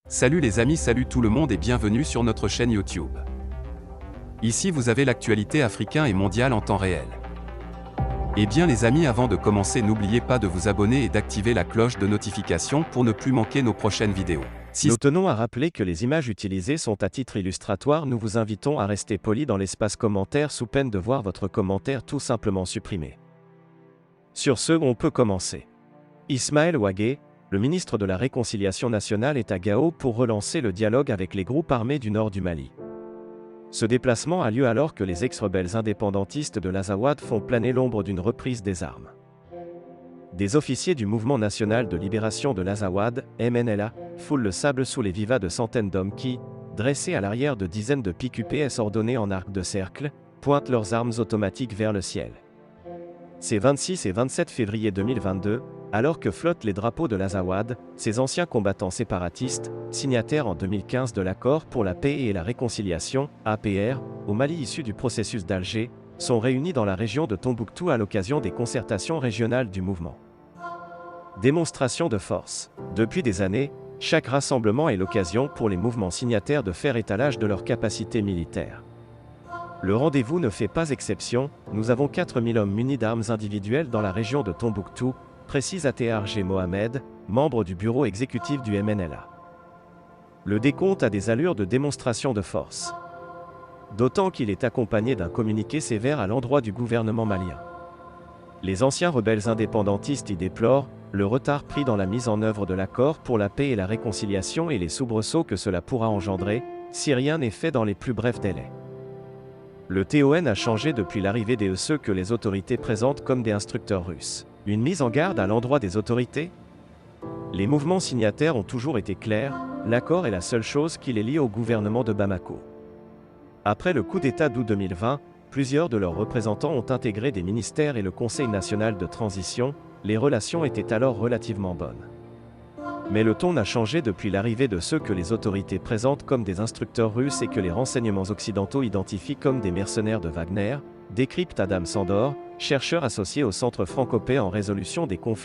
Salut les amis, salut tout le monde et bienvenue sur notre chaîne YouTube. Ici vous avez l'actualité africaine et mondiale en temps réel. Et bien les amis, avant de commencer, n'oubliez pas de vous abonner et d'activer la cloche de notification pour ne plus manquer nos prochaines vidéos. Nous tenons à rappeler que les images utilisées sont à titre illustratoire. Nous vous invitons à rester poli dans l'espace commentaire sous peine de voir votre commentaire tout simplement supprimé. Sur ce, on peut commencer. Ismaël Ouagé, le ministre de la Réconciliation nationale, est à Gao pour relancer le dialogue avec les groupes armés du nord du Mali. Ce déplacement a lieu alors que les ex-rebelles indépendantistes de l'Azawad font planer l'ombre d'une reprise des armes. Des officiers du Mouvement national de libération de l'Azawad, MNLA, foulent le sable sous les vivas de centaines d'hommes qui, dressés à l'arrière de dizaines de piques UPS ordonnés en arc de cercle, pointent leurs armes automatiques vers le ciel. C'est 26 et 27 février 2022, alors que flottent les drapeaux de l'Azawad, ces anciens combattants séparatistes, signataires en 2015 de l'accord pour la paix et la réconciliation, APR, au Mali issu du processus d'Alger, sont réunis dans la région de Tombouctou à l'occasion des concertations régionales du mouvement. Démonstration de force. Depuis des années, chaque rassemblement est l'occasion pour les mouvements signataires de faire étalage de leurs capacités militaires. Le rendez-vous ne fait pas exception, nous avons 4000 hommes munis d'armes individuelles dans la région de Tombouctou, précise ATRG Mohamed, membre du bureau exécutif du MNLA. Le décompte a des allures de démonstration de force. D'autant qu'il est accompagné d'un communiqué sévère à l'endroit du gouvernement malien. Les anciens rebelles indépendantistes y déplorent le retard pris dans la mise en œuvre de l'accord pour la paix et la réconciliation et les soubresauts que cela pourra engendrer, si rien n'est fait dans les plus brefs délais. Le TON a changé depuis l'arrivée des ceux que les autorités présentent comme des instructeurs russes. Une mise en garde à l'endroit des autorités? Les mouvements signataires ont toujours été clairs, l'accord est la seule chose qui les lie au gouvernement de Bamako. Après le coup d'État d'août 2020, plusieurs de leurs représentants ont intégré des ministères et le Conseil national de transition, les relations étaient alors relativement bonnes. Mais le ton a changé depuis l'arrivée de ceux que les autorités présentent comme des instructeurs russes et que les renseignements occidentaux identifient comme des mercenaires de Wagner, décrypte Adam Sandor, chercheur associé au Centre Francopais en résolution des conflits.